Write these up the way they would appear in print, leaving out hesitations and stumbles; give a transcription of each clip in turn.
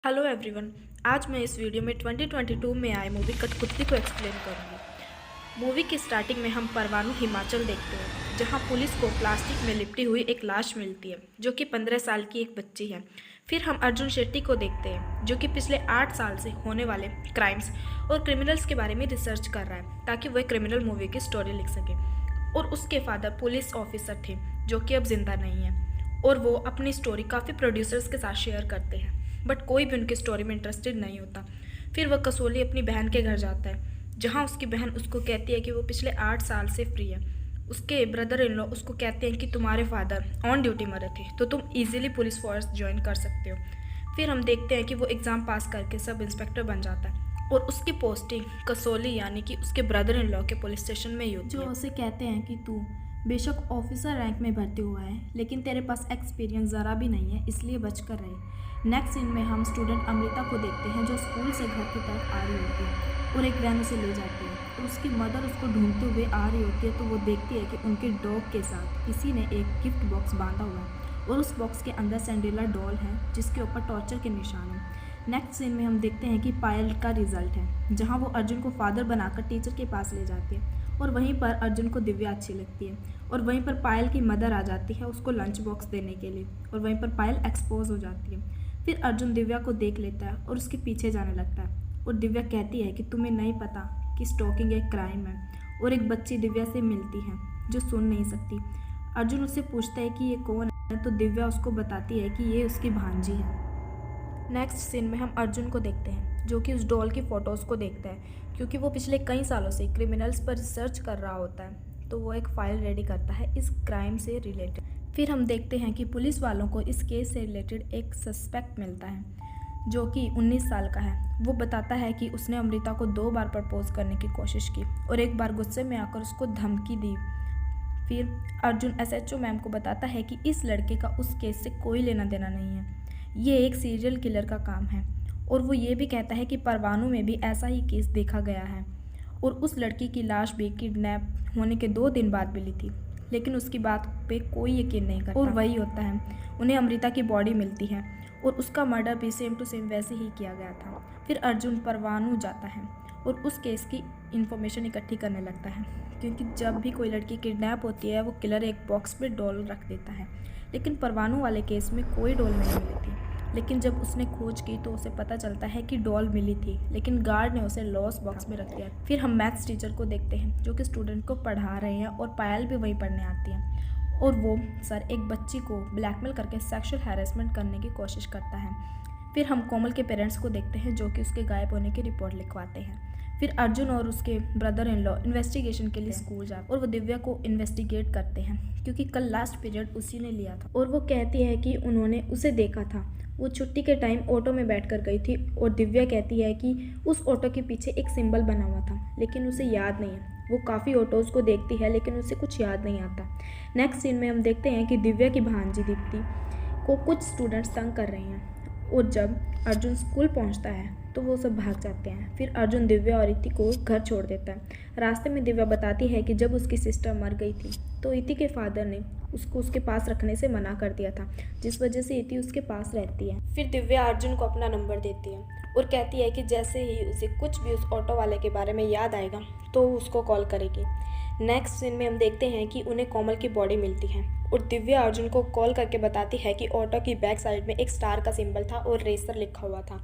Hello everyone. आज मैं इस वीडियो में 2022 में आए मूवी कठपुतली को एक्सप्लेन करूंगी। मूवी की स्टार्टिंग में हम परवाणु हिमाचल देखते हैं, जहां पुलिस को प्लास्टिक में लिपटी हुई एक लाश मिलती है जो कि 15 साल की एक बच्ची है। फिर हम अर्जुन शेट्टी को देखते हैं, जो कि पिछले 8 साल से होने वाले क्राइम्स और क्रिमिनल्स के बारे में रिसर्च कर रहा है ताकि वह क्रिमिनल मूवी की स्टोरी लिख सके। और उसके फादर पुलिस ऑफिसर थे जो कि अब जिंदा नहीं है, और वो अपनी स्टोरी काफ़ी प्रोड्यूसर्स के साथ शेयर करते हैं, बट कोई भी उनकी स्टोरी में इंटरेस्टेड नहीं होता। फिर वह कसोली अपनी बहन के घर जाता है, जहाँ उसकी बहन उसको कहती है कि वो पिछले 8 साल से फ्री है। उसके ब्रदर इन लॉ उसको कहते हैं कि तुम्हारे फादर ऑन ड्यूटी मरे थे, तो तुम इजीली पुलिस फोर्स ज्वाइन कर सकते हो। फिर हम देखते हैं कि वो एग्ज़ाम पास करके सब इंस्पेक्टर बन जाता है, और उसकी पोस्टिंग कसोली यानी कि उसके ब्रदर इन लॉ के पुलिस स्टेशन में ही होती है। जो उसे कहते हैं कि तू बेशक ऑफिसर रैंक में भर्ती हुआ है, लेकिन तेरे पास एक्सपीरियंस ज़रा भी नहीं है, इसलिए बच कर रहे। नेक्स्ट सीन में हम स्टूडेंट अमृता को देखते हैं, जो स्कूल से घर की तरफ आ रही होती है और एक वैन उसे ले जाती है, और उसकी मदर उसको ढूंढते हुए आ रही होती है। तो वो देखती है कि उनके डॉग के साथ किसी ने एक गिफ्ट बॉक्स बांधा हुआ है, और उस बॉक्स के अंदर सिंड्रेला डॉल है जिसके ऊपर टॉर्चर के निशान हैं। नेक्स्ट सीन में हम देखते हैं कि पायल का रिजल्ट है, जहाँ वो अर्जुन को फादर बनाकर टीचर के पास ले जाती है, और वहीं पर अर्जुन को दिव्या अच्छी लगती है, और वहीं पर पायल की मदर आ जाती है उसको लंच बॉक्स देने के लिए, और वहीं पर पायल एक्सपोज हो जाती है। फिर अर्जुन दिव्या को देख लेता है और उसके पीछे जाने लगता है, और दिव्या कहती है कि तुम्हें नहीं पता कि स्टॉकिंग एक क्राइम है, और एक बच्ची दिव्या से मिलती है जो सुन नहीं सकती। अर्जुन उससे पूछता है कि ये कौन है, तो दिव्या उसको बताती है कि ये उसकी भांजी है। नेक्स्ट सीन में हम अर्जुन को देखते हैं, जो कि उस डॉल की फ़ोटोज़ को देखता है, क्योंकि वो पिछले कई सालों से क्रिमिनल्स पर रिसर्च कर रहा होता है, तो वो एक फ़ाइल रेडी करता है इस क्राइम से रिलेटेड। फिर हम देखते हैं कि पुलिस वालों को इस केस से रिलेटेड एक सस्पेक्ट मिलता है, जो कि 19 साल का है। वो बताता है कि उसने अमृता को 2 बार प्रपोज करने की कोशिश की, और एक बार गुस्से में आकर उसको धमकी दी। फिर अर्जुन एसएचओ मैम को बताता है कि इस लड़के का उस केस से कोई लेना देना नहीं है, ये एक सीरियल किलर का काम है। और वो ये भी कहता है कि परवाणु में भी ऐसा ही केस देखा गया है, और उस लड़की की लाश भी किडनैप होने के 2 दिन बाद मिली थी, लेकिन उसकी बात पे कोई यकीन नहीं करता। और वही होता है, उन्हें अमृता की बॉडी मिलती है, और उसका मर्डर भी सेम टू सेम वैसे ही किया गया था। फिर अर्जुन परवाणु जाता है और उस केस की इन्फॉर्मेशन इकट्ठी करने लगता है, क्योंकि जब भी कोई लड़की किडनैप होती है वो किलर एक बॉक्स में डॉल रख देता है, लेकिन परवाणु वाले केस में कोई डॉल नहीं मिली थी। लेकिन जब उसने खोज की तो उसे पता चलता है कि डॉल मिली थी, लेकिन गार्ड ने उसे लॉस बॉक्स में रख दिया। फिर हम मैथ्स टीचर को देखते हैं, जो कि स्टूडेंट को पढ़ा रहे हैं, और पायल भी वहीं पढ़ने आती है, और वो सर एक बच्ची को ब्लैकमेल करके सेक्सुअल हैरेसमेंट करने की कोशिश करता है। फिर हम कोमल के पेरेंट्स को देखते हैं, जो कि उसके गायब होने की रिपोर्ट लिखवाते हैं। फिर अर्जुन और उसके ब्रदर इन लॉ इन्वेस्टिगेशन के लिए स्कूल जाते हैं, और वो दिव्या को इन्वेस्टिगेट करते हैं, क्योंकि कल लास्ट पीरियड उसी ने लिया था। और वो कहती है कि उन्होंने उसे देखा था, वो छुट्टी के टाइम ऑटो में बैठकर गई थी, और दिव्या कहती है कि उस ऑटो के पीछे एक सिंबल बना हुआ था, लेकिन उसे याद नहीं है। वो काफ़ी ऑटोज़ को देखती है, लेकिन उसे कुछ याद नहीं आता। नेक्स्ट सीन में हम देखते हैं कि दिव्या की भांजी दीप्ति को कुछ स्टूडेंट्स तंग कर रहे हैं, और जब अर्जुन स्कूल पहुंचता है तो वो सब भाग जाते हैं। फिर अर्जुन दिव्या और इति को घर छोड़ देता है। रास्ते में दिव्या बताती है कि जब उसकी सिस्टर मर गई थी तो इति के फादर ने उसको उसके पास रखने से मना कर दिया था, जिस वजह से इति उसके पास रहती है। फिर दिव्या अर्जुन को अपना नंबर देती है और कहती है कि जैसे ही उसे कुछ भी उस ऑटो वाले के बारे में याद आएगा तो उसको कॉल करेगी। नेक्स्ट सीन में हम देखते हैं कि उन्हें कोमल की बॉडी मिलती है, और दिव्या अर्जुन को कॉल करके बताती है कि ऑटो की बैक साइड में एक स्टार का सिंबल था और रेसर लिखा हुआ था,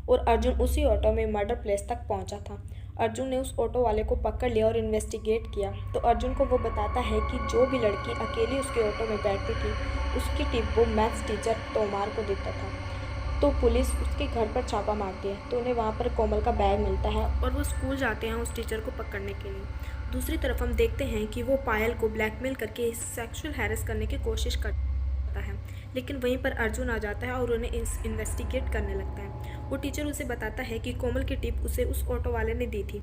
और अर्जुन उसी ऑटो में मर्डर प्लेस तक पहुंचा था। अर्जुन ने उस ऑटो वाले को पकड़ लिया और इन्वेस्टिगेट किया, तो अर्जुन को वो बताता है कि जो भी लड़की अकेली उसके ऑटो में बैठती थी उसकी टिप वो मैथ्स टीचर तोमार को देता था। तो पुलिस उसके घर पर छापा मारती है, तो उन्हें वहाँ पर कोमल का बैग मिलता है, और वो स्कूल जाते हैं उस टीचर को पकड़ने के लिए। दूसरी तरफ हम देखते हैं कि वो पायल को ब्लैकमेल करके सेक्सुअल हैरेस करने की कोशिश करता है, लेकिन वहीं पर अर्जुन आ जाता है और उन्हें इन्वेस्टिगेट करने लगता है। वो टीचर उसे बताता है कि कोमल की टिप उसे उस ऑटो वाले ने दी थी,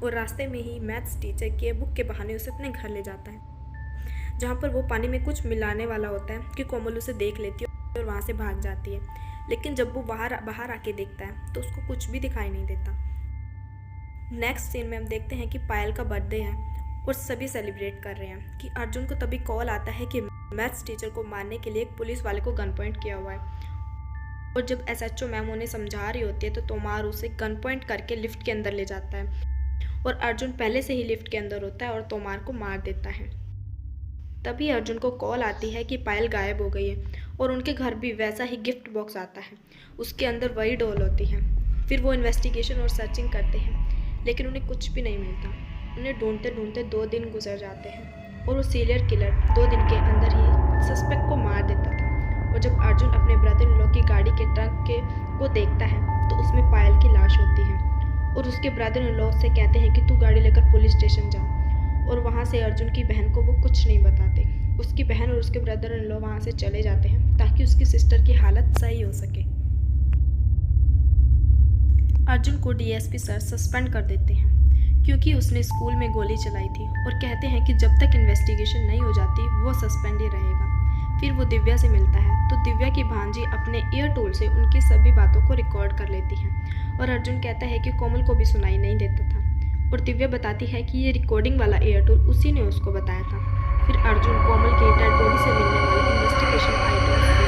और रास्ते में ही मैथ्स टीचर के बुक के बहाने उसे अपने घर ले जाता है, जहाँ पर वो पानी में कुछ मिलाने वाला होता है कि कोमल उसे देख लेती है और वहाँ से भाग जाती है। लेकिन जब वो बाहर आके देखता है तो उसको कुछ भी दिखाई नहीं देता। नेक्स्ट सीन में हम देखते हैं कि पायल का बर्थडे है और सभी सेलिब्रेट कर रहे हैं कि अर्जुन को तभी कॉल आता है कि मैथ्स टीचर को मारने के लिए एक पुलिस वाले को गन पॉइंट किया हुआ है, और जब एसएचओ मैम उन्हें समझा रही होती है तो तोमार उसे गन पॉइंट करके लिफ्ट के अंदर ले जाता है और अर्जुन पहले से ही लिफ्ट के अंदर होता है और तोमार को मार देता है। तभी अर्जुन को कॉल आती है कि पायल गायब हो गई है और उनके घर भी वैसा ही गिफ्ट बॉक्स आता है, उसके अंदर वही डॉल होती है। फिर वो इन्वेस्टिगेशन और सर्चिंग करते हैं लेकिन उन्हें कुछ भी नहीं मिलता। उन्हें ढूंढते ढूंढते 2 दिन गुजर जाते हैं और वो सीरियल किलर 2 दिन के अंदर ही सस्पेक्ट को मार देता था। और जब अर्जुन अपने ब्रदर इन लॉ की गाड़ी के ट्रंक को देखता है तो उसमें पायल की लाश होती है और उसके ब्रदर इन लॉ से कहते हैं कि तू गाड़ी लेकर पुलिस स्टेशन जा। और वहाँ से अर्जुन की बहन को वो कुछ नहीं बताते। उसकी बहन और उसके ब्रदर इन लॉ वहाँ से चले जाते हैं ताकि उसकी सिस्टर की हालत सही हो सके। अर्जुन को डीएसपी सर सस्पेंड कर देते हैं क्योंकि उसने स्कूल में गोली चलाई थी और कहते हैं कि जब तक इन्वेस्टिगेशन नहीं हो जाती वो सस्पेंड ही रहेगा। फिर वो दिव्या से मिलता है तो दिव्या की भांजी अपने ईयर टूल से उनकी सभी बातों को रिकॉर्ड कर लेती है और अर्जुन कहता है कि कोमल को भी सुनाई नहीं देता था और दिव्या बताती है कि ये रिकॉर्डिंग वाला ईयर टूल उसी ने उसको बताया था। फिर अर्जुन कोमल की डेड बॉडी से मिलने वाले इन्वेस्टिगेशन आइटम्स की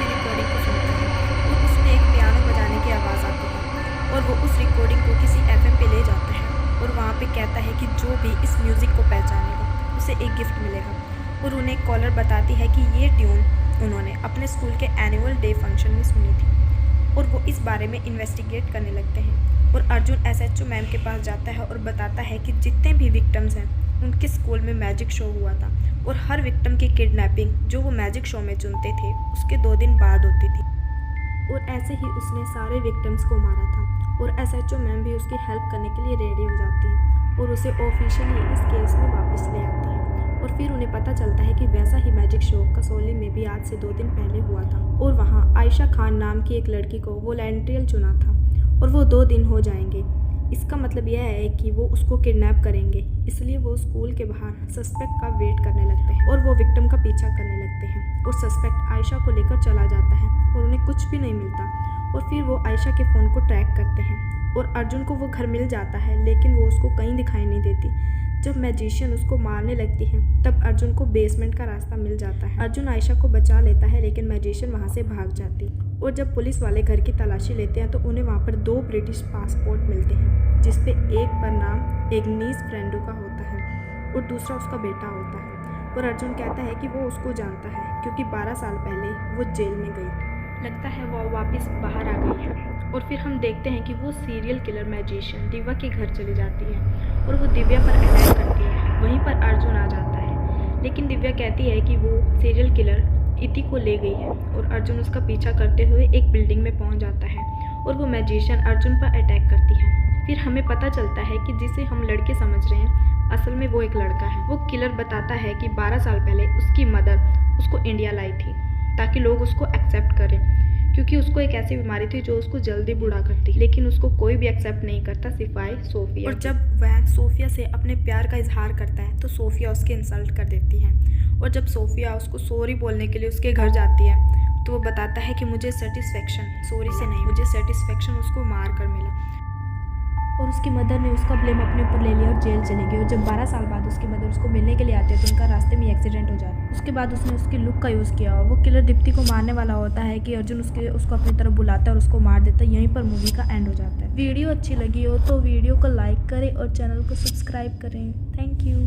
रिकॉर्डिंग को सुनता है और उसमें एक पियानो बजाने की आवाज़ आती है और वो उस रिकॉर्डिंग को किसी एफएम पे ले जाता है और वहाँ पे कहता है कि जो भी इस म्यूज़िक को पहचानेगा उसे एक गिफ्ट मिलेगा। और उन्हें कॉलर बताती है कि ये ट्यून उन्होंने अपने स्कूल के एनुअल डे फंक्शन में सुनी थी और वो इस बारे में इन्वेस्टिगेट करने लगते हैं। और अर्जुन एसएचओ मैम के पास जाता है और बताता है कि जितने भी विक्टिम्स हैं उनके स्कूल में मैजिक शो हुआ था और हर विक्टिम की किडनैपिंग जो वो मैजिक शो में चुनते थे उसके 2 दिन बाद होती थी और ऐसे ही उसने सारे विक्टिम्स को मारा था। और एसएचओ मैम भी उसकी हेल्प करने के लिए रेडी हो जाती है और उसे ऑफिशियली इस केस में वापस ले आती है। और फिर उन्हें पता चलता है कि वैसा ही मैजिक शो कसौली में भी आज से 2 दिन पहले हुआ था और वहाँ आयशा खान नाम की एक लड़की को वॉलंटियर चुना था और वो 2 दिन हो जाएंगे। इसका मतलब यह है कि वो उसको किडनैप करेंगे, इसलिए वो स्कूल के बाहर सस्पेक्ट का वेट करने लगते हैं और वो विक्टिम का पीछा करने लगते हैं और सस्पेक्ट आयशा को लेकर चला जाता है और उन्हें कुछ भी नहीं मिलता। और फिर वो आयशा के फ़ोन को ट्रैक करते हैं और अर्जुन को वो घर मिल जाता है लेकिन वो उसको कहीं दिखाई नहीं देती। जब मैजिशियन उसको मारने लगती है तब अर्जुन को बेसमेंट का रास्ता मिल जाता है। अर्जुन आयशा को बचा लेता है लेकिन मैजिशियन वहाँ से भाग जाती और जब पुलिस वाले घर की तलाशी लेते हैं तो उन्हें वहाँ पर 2 ब्रिटिश पासपोर्ट मिलते हैं जिसपे एक पर नाम एग्नीस फ्रेंडो का होता है और दूसरा उसका बेटा होता है। और अर्जुन कहता है कि वो उसको जानता है क्योंकि 12 साल पहले वो जेल में गई। लगता है वो वापस बाहर आ गई है। और फिर हम देखते हैं कि वो सीरियल किलर मैजिशियन दिव्या के घर चली जाती है और वो दिव्या पर अटैक करती है। वहीं पर अर्जुन आ जाता है लेकिन दिव्या कहती है कि वो सीरियल किलर इति को ले गई है और अर्जुन उसका पीछा करते हुए एक बिल्डिंग में पहुंच जाता है और वो मैजिशियन अर्जुन पर अटैक करती है। फिर हमें पता चलता है कि जिसे हम लड़के समझ रहे हैं असल में वो एक लड़का है। वो किलर बताता है कि 12 साल पहले उसकी मदर उसको इंडिया लाई थी ताकि लोग उसको एक्सेप्ट करें क्योंकि उसको एक ऐसी बीमारी थी जो उसको जल्दी बूढ़ा करती, लेकिन उसको कोई भी एक्सेप्ट नहीं करता सिवाय सोफिया। और जब वह सोफिया से अपने प्यार का इजहार करता है तो सोफिया उसके इंसल्ट कर देती है और जब सोफिया उसको सॉरी बोलने के लिए उसके घर जाती है तो वो बताता है कि मुझे सेटिस्फेक्शन सॉरी से नहीं, मुझे सेटिस्फेक्शन उसको मार कर मिला। और उसकी मदर ने उसका ब्लेम अपने ऊपर ले लिया और जेल चली गई। और जब 12 साल बाद उसकी मदर उसको मिलने के लिए आती है तो उनका रास्ते में एक्सीडेंट हो जाता है। उसके बाद उसने उसकी लुक का यूज़ किया और वो किलर दीप्ति को मारने वाला होता है कि अर्जुन उसको अपनी तरफ बुलाता है और उसको मार देता है। यहीं पर मूवी का एंड हो जाता है। वीडियो अच्छी लगी हो तो वीडियो को लाइक करें और चैनल को सब्सक्राइब करें। Thank you.